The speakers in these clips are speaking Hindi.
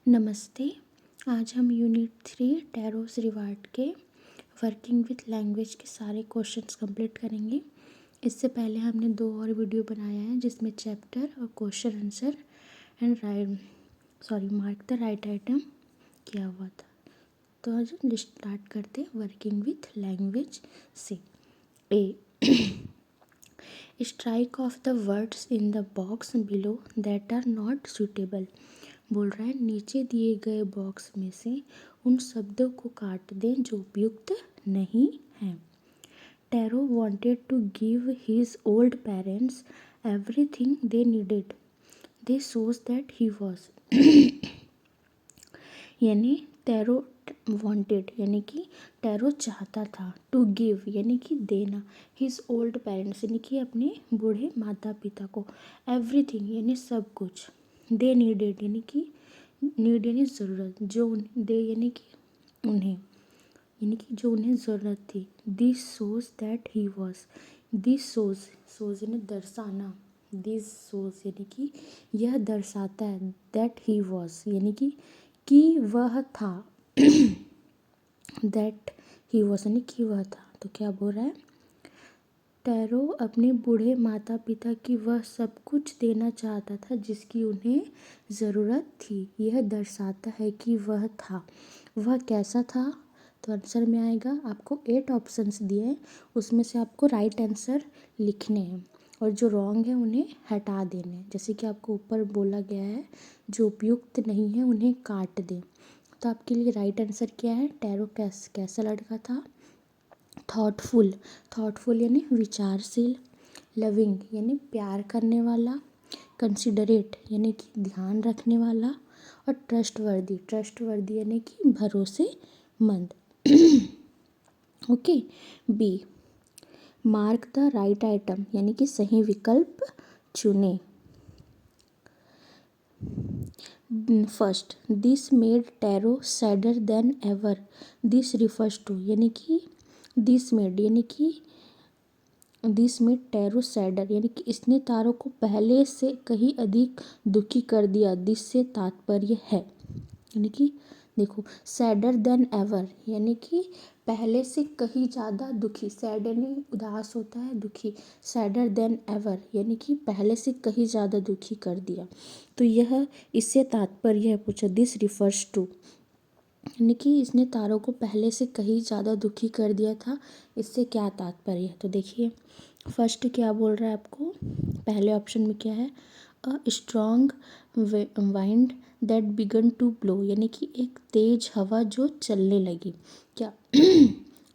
नमस्ते। आज हम यूनिट 3 टैरोस रिवार्ड के वर्किंग विथ लैंग्वेज के सारे क्वेश्चंस कंप्लीट करेंगे। इससे पहले हमने 2 और वीडियो बनाया है जिसमें चैप्टर और question answer and mark the right item किया हुआ था। तो आज हम स्टार्ट करते वर्किंग विथ लैंग्वेज से। A strike off the words in the box below that are not suitable. बोल रहा है नीचे दिए गए बॉक्स में से उन शब्दों को काट दें जो उपयुक्त नहीं हैं। Taro wanted to give his old parents everything they needed. They सोच दैट ही वॉज यानी टैरो वांटेड यानी कि टैरो चाहता था, टू गिव यानी कि देना, हिज ओल्ड पेरेंट्स यानी कि अपने बूढ़े माता पिता को, एवरीथिंग यानी सब कुछ, दे नीडेड यानी कि नीड यानी ज़रूरत, जो दे यानी कि उन्हें, यानी कि जो उन्हें ज़रूरत थी। This shows that he was, this shows यानी दर्शाना, दिस सोज यानी कि यह दर्शाता है, दैट ही वॉज यानी कि वह था, दैट ही वॉज यानी कि वह था। तो क्या बोल रहा है, टैरो अपने बूढ़े माता पिता की वह सब कुछ देना चाहता था जिसकी उन्हें ज़रूरत थी। यह दर्शाता है कि वह था। वह कैसा था? तो आंसर में आएगा, आपको 8 ऑप्शंस दिए हैं, उसमें से आपको राइट आंसर लिखने हैं और जो रॉन्ग है उन्हें हटा देने हैं। जैसे कि आपको ऊपर बोला गया है जो उपयुक्त नहीं है उन्हें काट दें। तो आपके लिए राइट आंसर क्या है? टैरो कैसा लड़का था? थॉटफुल यानी विचारशील, लविंग यानी प्यार करने वाला, कंसिडरेट यानी कि ध्यान रखने वाला, और ट्रस्टवर्दी यानी कि भरोसेमंद। Okay. B, mark the right item यानी कि सही विकल्प चुने। First, this made Taro sadder than ever. This refers to यानी कि दिस मेड टैरो सैडर यानी कि इसने तारों को पहले से कहीं अधिक दुखी कर दिया। दिस से तात्पर्य है यानी कि देखो, सैडर देन एवर यानी कि पहले से कहीं ज़्यादा दुखी, सैड यानी उदास होता है, दुखी, सैडर देन एवर यानी कि पहले से कहीं ज़्यादा दुखी कर दिया। तो यह इससे तात्पर्य है पूछा, दिस रिफर्स टू यानी कि इसने तारों को पहले से कहीं ज़्यादा दुखी कर दिया था, इससे क्या तात्पर्य है। तो देखिए फर्स्ट क्या बोल रहा है आपको, पहले ऑप्शन में क्या है, a strong wind that began to blow यानी कि एक तेज हवा जो चलने लगी। क्या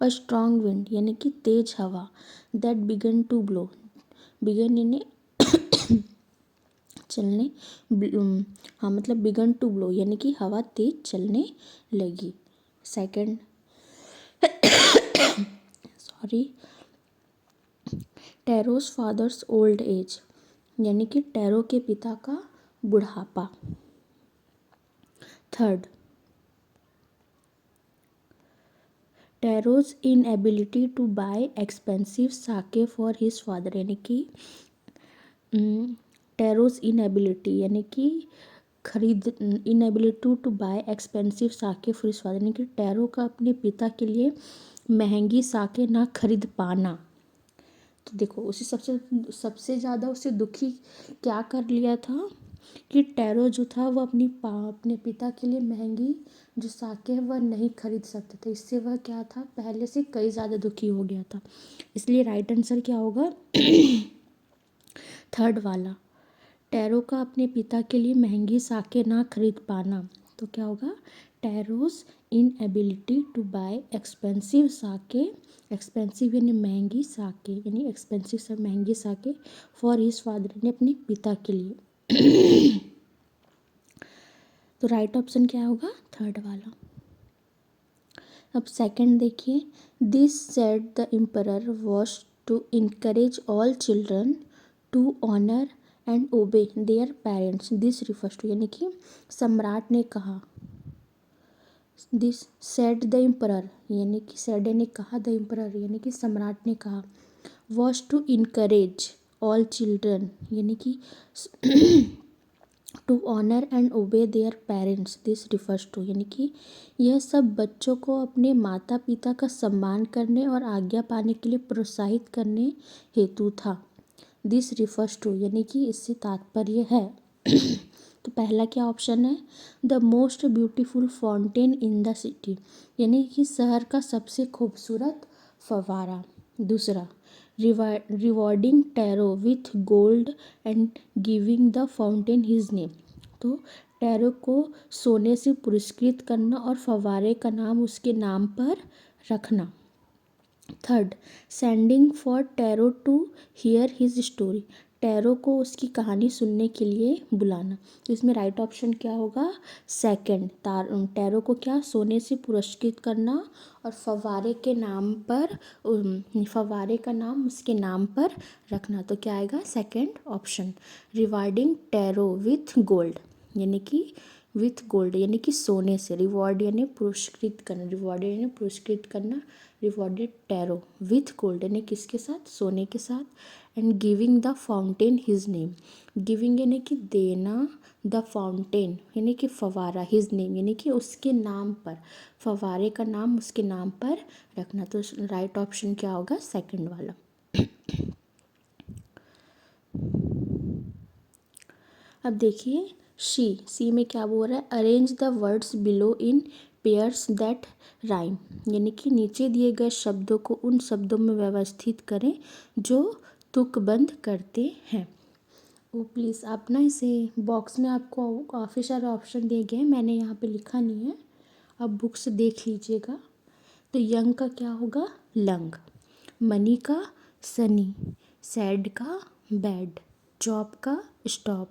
अ स्ट्रॉन्ग विंड यानी कि तेज हवा, that began to blow, began यानी चलने, हाँ मतलब बिगन टू ब्लो यानी कि हवा तेज चलने लगी। Second, sorry, Taro's father's old age यानी कि टैरो के पिता का बुढ़ापा। Third, Taro's inability to buy expensive sake for his father यानी कि टैरोज इनएबिलिटी यानी कि inability to buy expensive sake for his father यानी कि टैरो का अपने पिता के लिए महंगी साके ना खरीद पाना। तो देखो उसे सबसे ज़्यादा उसे दुखी क्या कर लिया था कि टैरो जो था वह अपने पिता के लिए महंगी जो साके है वह नहीं खरीद सकता था। इससे वह क्या था, पहले से कई ज़्यादा दुखी हो गया था। इसलिए राइट आंसर क्या होगा, थर्ड वाला, टैरो का अपने पिता के लिए महंगी साके ना खरीद पाना। तो क्या होगा, Taro's inability to buy expensive sake, expensive यानी महंगी साके यानी एक्सपेंसिव से महंगी साके, फॉर हिज फादर यानी अपने पिता के लिए। तो राइट ऑप्शन क्या होगा, थर्ड वाला। अब सेकंड देखिए, this said the emperor was to encourage all children to honour and obey their parents. This refers to यानी कि सम्राट ने कहा, दिस सेड द एम्परर यानी कि सेड ने कहा, द एम्परर यानी कि सम्राट ने कहा, was to encourage all children यानी कि to honour and obey their parents this refers to, यानी कि यह सब बच्चों को अपने माता पिता का सम्मान करने और आज्ञा पाने के लिए प्रोत्साहित करने हेतु था। दिस रिफर्स टू यानी कि इससे तात्पर्य है। तो पहला क्या ऑप्शन है, the most beautiful fountain in the city, यानी कि शहर का सबसे खूबसूरत फव्वारा। दूसरा, rewarding tarot with gold and giving the fountain his name, तो टैरो को सोने से पुरस्कृत करना और फव्वारे का नाम उसके नाम पर रखना। Third, sending for Taro to hear his story, Taro को उसकी कहानी सुनने के लिए बुलाना। तो इसमें राइट ऑप्शन क्या होगा, सेकंड, टैरो को क्या सोने से पुरस्कृत करना और फव्वारे के नाम पर फव्वारे का नाम उसके नाम पर रखना। तो क्या आएगा, second option, rewarding tarot with gold, यानी कि विथ गोल्ड यानी कि सोने से, रिवॉर्ड यानी पुरस्कृत करना, रिवॉर्ड यानी पुरस्कृत करना, रिवॉर्डेड टैरो विथ गोल्ड यानी किसके साथ, सोने के साथ, and giving the fountain his name, giving यानी कि देना, द फाउंटेन यानी कि फव्वारा, हिज नेम यानी कि उसके नाम पर, फव्वारे का नाम उसके नाम पर रखना। तो राइट ऑप्शन क्या होगा, सेकंड वाला। अब देखिए सी में क्या बोल रहा है, arrange the words below in pairs that rhyme, यानी कि नीचे दिए गए शब्दों को उन शब्दों में व्यवस्थित करें जो तुकबंद करते हैं। ओ प्लीज़ आप ना इसे बॉक्स में आपको काफ़ी सारे ऑप्शन दिए गए हैं, मैंने यहाँ पे लिखा नहीं है, आप बुक से देख लीजिएगा। तो यंग का क्या होगा, लंग, मनी का सनी, सैड का बैड, जॉब का स्टॉप,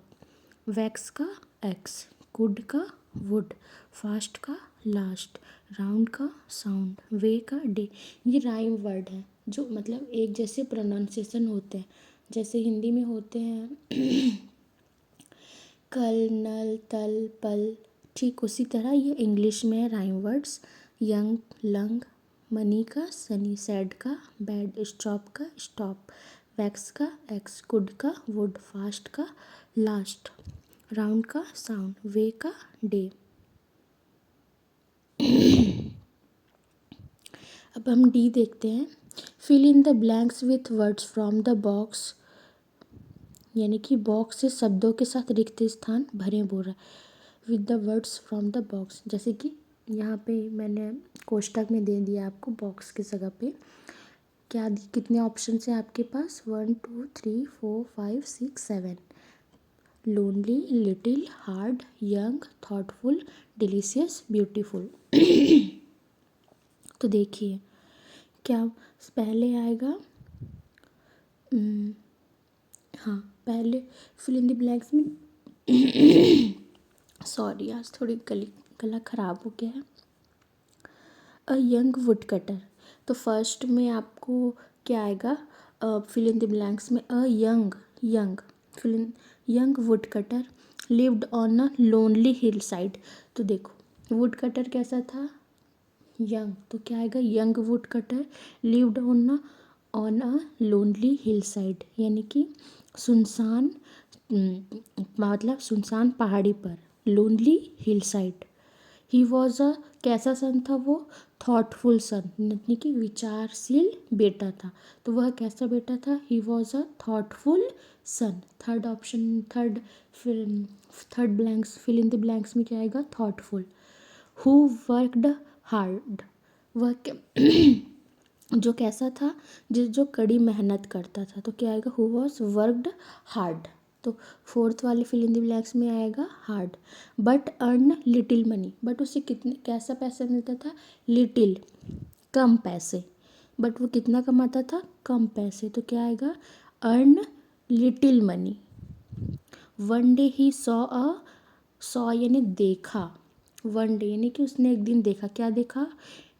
वैक्स का एक्स, गुड का वुड, फास्ट का लास्ट, राउंड का साउंड, वे का डे। ये राइम वर्ड है जो मतलब एक जैसे प्रोनाउंसिएशन होते हैं, जैसे हिंदी में होते हैं कल, नल, तल, पल, ठीक उसी तरह ये इंग्लिश में है rhyme words, young, lung, money का सनी, सैड का बैड, स्टॉप का स्टॉप, वैक्स का एक्स, गुड का वुड, फास्ट का लास्ट, राउंड का साउंड, वे का डे। अब हम डी देखते हैं, fill in the blanks with words from the box, यानी कि बॉक्स से शब्दों के साथ रिक्त स्थान भरें बोल रहा है, with the words from the box, जैसे कि यहाँ पे मैंने कोष्टक में दे दिया आपको बॉक्स की जगह पे क्या कितने ऑप्शन हैं आपके पास, 1 2 3 4 5 6 7, lonely, little, hard, young, thoughtful, delicious, beautiful. तो देखिए क्या पहले आएगा, हाँ पहले फिल इन द ब्लैंक्स में सॉरी आज थोड़ी गला ख़राब हो गया है। अ यंग वुड कटर, तो फर्स्ट में आपको क्या आएगा, फिल इन द ब्लैंक्स में a young fill in, young woodcutter lived on a lonely hillside, तो देखो वुड कटर कैसा था, यंग, तो क्या आएगा, young woodcutter lived on a lonely hill side, यानी कि सुनसान मतलब सुनसान पहाड़ी पर, lonely hill side. He was अ, कैसा सन था वो, थॉटफुल सन, यानी कि विचारशील बेटा था, तो वह कैसा बेटा था, he was a thoughtful son. Third option, third blanks, fill in the blanks में क्या आएगा, थॉटफुल। हु वर्कड हार्ड, वह जो कैसा था, जो कड़ी मेहनत करता था, तो क्या आएगा, हु वॉज वर्कड हार्ड। तो फोर्थ वाले फिल इन द ब्लैंक्स में आएगा hard. But earn little money, but उसे कितने कैसा पैसा मिलता था, लिटिल कम पैसे, बट वो कितना कमाता था, कम पैसे, तो क्या आएगा, earn little money. One day he saw यानी देखा, वन डे यानी कि उसने एक दिन देखा, क्या देखा,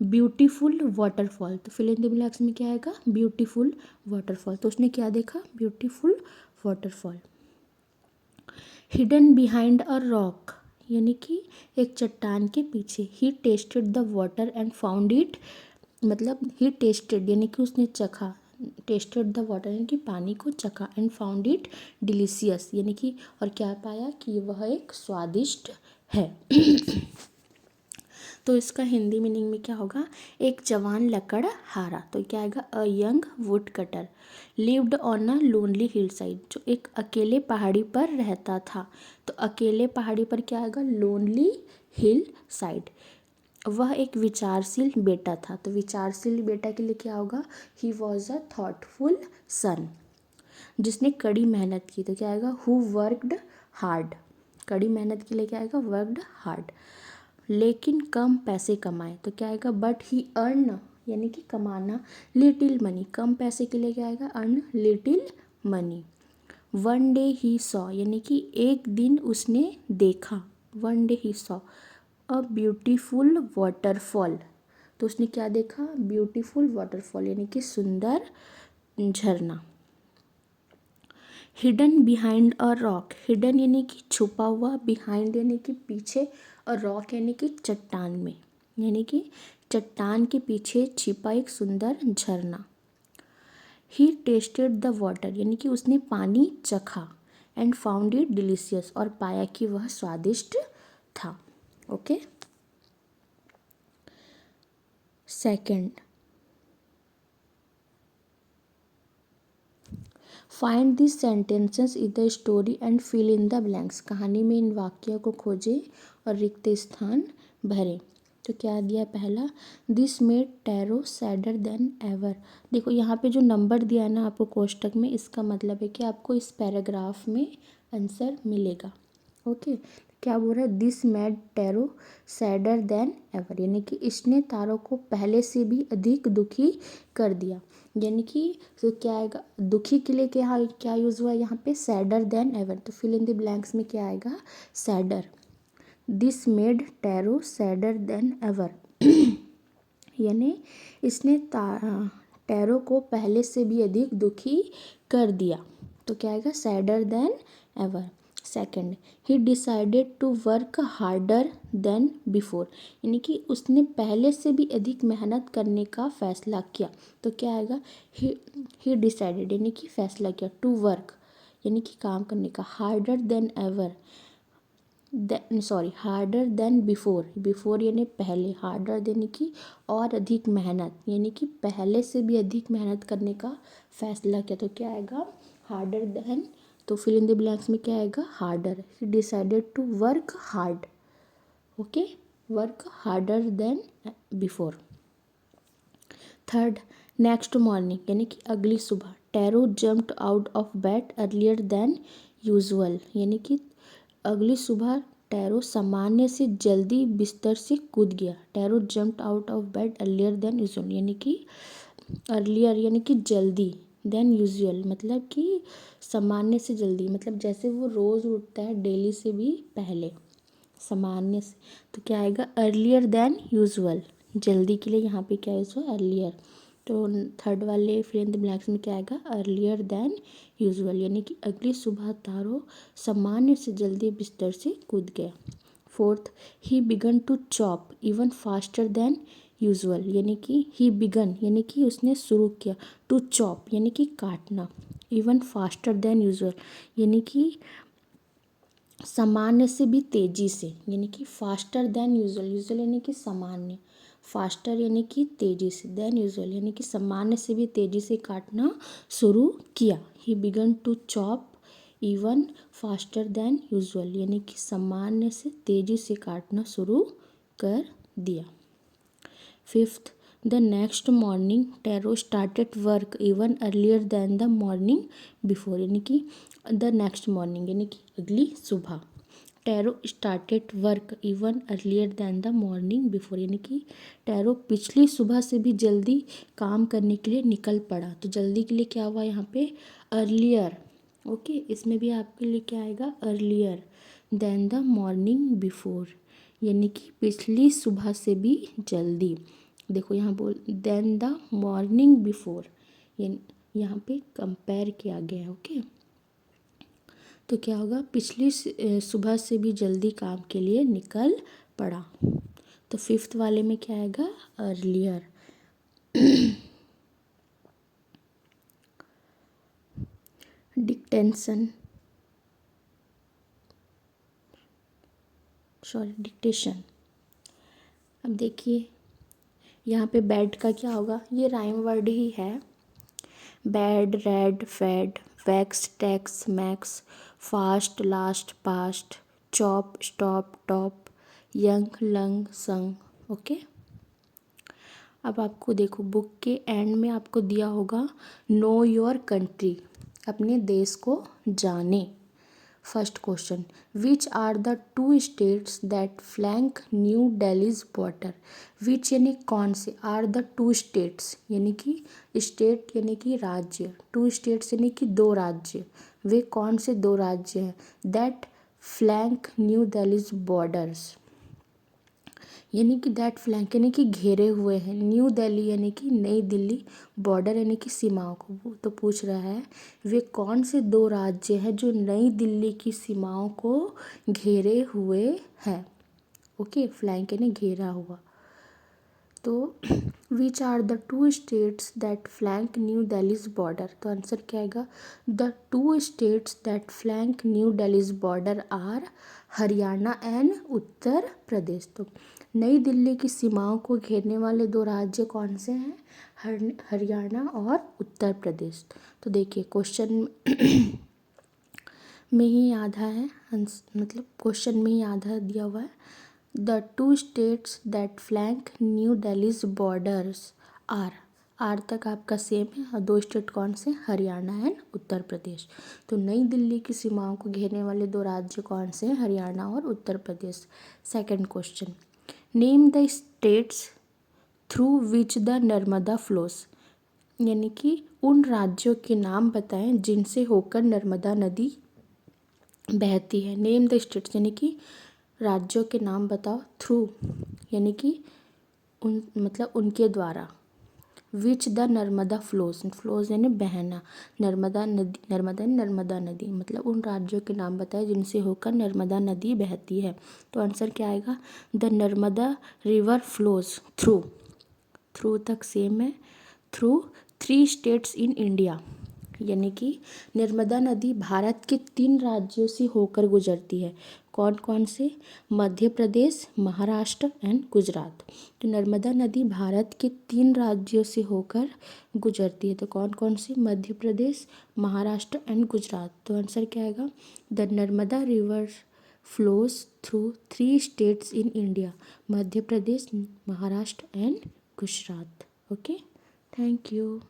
ब्यूटीफुल वाटरफॉल, तो फिल इन द ब्लैंक्स में क्या आएगा, ब्यूटीफुल वाटरफॉल, तो उसने क्या देखा, beautiful waterfall. Hidden behind a rock, यानी कि एक चट्टान के पीछे, he tested the water and found it, मतलब ही टेस्टेड यानी कि उसने चखा, टेस्टेड द वाटर यानी कि पानी को चखा, एंड फाउंड इट डिलीशियस यानी कि और क्या पाया कि वह एक स्वादिष्ट है। तो इसका हिंदी मीनिंग में क्या होगा, एक जवान लकड़हारा, तो क्या आएगा, अ young woodcutter lived on a lonely hill side, जो एक अकेले पहाड़ी पर रहता था। तो अकेले पहाड़ी पर क्या आएगा, लोनली हिल साइड। वह एक विचारशील बेटा था, तो विचारशील बेटा के लिए क्या होगा, ही वॉज अ थॉटफुल सन, जिसने कड़ी मेहनत की, तो क्या आएगा, हु वर्कड हार्ड, कड़ी मेहनत के लिए क्या आएगा, वर्कड हार्ड। लेकिन कम पैसे कमाए, तो क्या आएगा, बट ही अर्न यानी कि कमाना, लिटिल मनी, कम पैसे के लिए क्या आएगा, earn little money. One day he saw यानी कि एक दिन उसने देखा, one day he saw a beautiful waterfall, तो उसने क्या देखा, ब्यूटीफुल वाटरफॉल यानी कि सुंदर झरना। Hidden behind a rock, hidden यानी कि छुपा हुआ, बिहाइंड यानी कि पीछे, और रॉक यानी कि चट्टान में, यानी कि चट्टान के पीछे छिपा एक सुंदर झरना। ही टेस्टेड द वाटर यानी कि उसने पानी चखा, एंड फाउंड इट डिलीशियस और पाया कि वह स्वादिष्ट था। Okay, second, find this sentences in the story and fill in the blanks, कहानी में इन वाक्यों को खोजें और रिक्त स्थान भरें। तो क्या दिया पहला, this made Taro sadder than ever, देखो यहाँ पे जो नंबर दिया है ना आपको कोष्टक में, इसका मतलब है कि आपको इस पैराग्राफ में आंसर मिलेगा। ओके, क्या बोल रहा है, this made Taro sadder than ever यानी कि इसने तारों को पहले से भी अधिक दुखी कर दिया, यानी कि तो क्या आएगा, दुखी के लिए क्या क्या यूज़ हुआ है यहाँ पे, सैडर देन एवर, तो फिल इन द ब्लैंक्स में क्या आएगा, sadder. This made Taro sadder than ever यानी इसने टैरो को पहले से भी अधिक दुखी कर दिया, तो क्या आएगा, sadder than ever. Second, he decided to work harder than before यानी कि उसने पहले से भी अधिक मेहनत करने का फैसला किया, तो क्या आएगा, ही डिसाइडेड यानी कि फैसला किया, टू वर्क यानी कि काम करने का, harder than ever, sorry harder than before, before यानी पहले, हार्डर यानी कि और अधिक मेहनत, यानी कि पहले से भी अधिक मेहनत करने का फैसला किया, तो क्या आएगा, हार्डर देन, तो फिल इन द ब्लैंक्स में क्या आएगा, harder. He decided to work hard, okay, work harder than before. Third, next morning यानी कि अगली सुबह, Taro jumped out of bed earlier than usual यानी कि अगली सुबह टैरो सामान्य से जल्दी बिस्तर से कूद गया, tarot jumped out of bed earlier than usual यानी कि अर्लियर यानी कि जल्दी, देन यूजुअल मतलब कि सामान्य से जल्दी, मतलब जैसे वो रोज़ उठता है डेली से भी पहले, सामान्य से, तो क्या आएगा, अर्लियर देन यूजुअल, जल्दी के लिए यहाँ पे क्या है, सो अर्लियर, तो थर्ड वाले फिल इन द ब्लैंक्स में क्या आएगा, अर्लियर देन यूजुअल यानी कि अगली सुबह तारो सामान्य से जल्दी बिस्तर से कूद गया। Fourth, he began to chop even faster than usual यानी कि ही बिगन यानी कि उसने शुरू किया, टू चॉप यानी कि काटना, इवन फास्टर देन यूजुअल यानी कि सामान्य से भी तेज़ी से, यानी कि फास्टर देन यूजुअल, यूजुअल यानी कि सामान्य, फास्टर यानी कि तेज़ी से, देन यूजुअल यानी कि सामान्य से भी तेज़ी से काटना शुरू किया। He began to chop even faster than usual यानी कि सामान्य से तेज़ी से काटना शुरू कर दिया। Fifth, the next morning Taro started work even earlier than the morning before यानी कि द नेक्स्ट मॉर्निंग यानी कि अगली सुबह, Taro started work even earlier than the morning before यानी कि टैरो पिछली सुबह से भी जल्दी काम करने के लिए निकल पड़ा, तो जल्दी के लिए क्या हुआ यहाँ पे, अर्लियर, ओके, इसमें भी आपके लिए क्या आएगा, earlier than the morning before यानी कि पिछली सुबह से भी जल्दी, देखो यहाँ बोल देन द मॉर्निंग बिफोर, यहाँ पे कंपेयर किया गया है, ओके, तो क्या होगा, पिछली सुबह से भी जल्दी काम के लिए निकल पड़ा, तो फिफ्थ वाले में क्या आएगा, अर्लियर। Dictation, dictation. अब देखिए यहाँ पे बैड का क्या होगा, ये राइम वर्ड ही है। Bad, red, fed, wax, tax, max, fast, last, past, chop, stop, top, young, lung, sung. Okay. अब आपको देखो बुक के एंड में आपको दिया होगा नो योर कंट्री, अपने देश को जाने। First question, which are the two states that flank new Delhi's border. Which यानी कौन से, आर द टू स्टेट्स यानी कि स्टेट यानी कि राज्य, टू स्टेट्स यानी कि दो राज्य, वे कौन से दो राज्य हैं, that flank new Delhi's borders यानी कि दैट फ्लैंक यानी कि घेरे हुए हैं, न्यू दिल्ली यानी कि नई दिल्ली, बॉर्डर यानी कि सीमाओं को। वो तो पूछ रहा है वे कौन से दो राज्य हैं जो नई दिल्ली की सीमाओं को घेरे हुए हैं। ओके, फ्लैंक यानी घेरा हुआ। तो which are the two states that flank new Delhi's border, तो आंसर क्या आएगा, the two states that flank new Delhi's border are Haryana and Uttar Pradesh. तो नई दिल्ली की सीमाओं को घेरने वाले दो राज्य कौन से हैं, हरियाणा और उत्तर प्रदेश। तो देखिए क्वेश्चन में ही आधा है, मतलब क्वेश्चन में ही आधा दिया हुआ है। The two states that flank new Delhi's borders are तक आपका सेम है, और दो स्टेट कौन से, हरियाणा एंड उत्तर प्रदेश। तो नई दिल्ली की सीमाओं को घेरने वाले दो राज्य कौन से हैं, हरियाणा और Uttar Pradesh. Second question, name the states through which the Narmada flows, यानी कि उन राज्यों के नाम बताएं जिनसे होकर नर्मदा नदी बहती है। नेम द स्टेट्स यानी कि राज्यों के नाम बताओ, थ्रू यानी कि उन, मतलब उनके द्वारा, विच द नर्मदा फ्लोज, फ्लोज यानी बहना, नर्मदा नदी, नर्मदा नदी मतलब उन राज्यों के नाम बताए जिनसे होकर नर्मदा नदी बहती है। तो आंसर क्या आएगा, the Narmada river flows through, through तक सेम है, थ्रू 3 स्टेट्स इन इंडिया, यानी कि नर्मदा नदी भारत के 3 राज्यों से होकर गुजरती है। कौन कौन से, मध्य प्रदेश, महाराष्ट्र एंड गुजरात। तो नर्मदा नदी भारत के 3 राज्यों से होकर गुजरती है, तो कौन कौन से, मध्य प्रदेश, महाराष्ट्र एंड गुजरात। तो आंसर क्या आएगा, the Narmada river flows through 3 states in India, Madhya Pradesh, Maharashtra and Gujarat. Okay, thank you.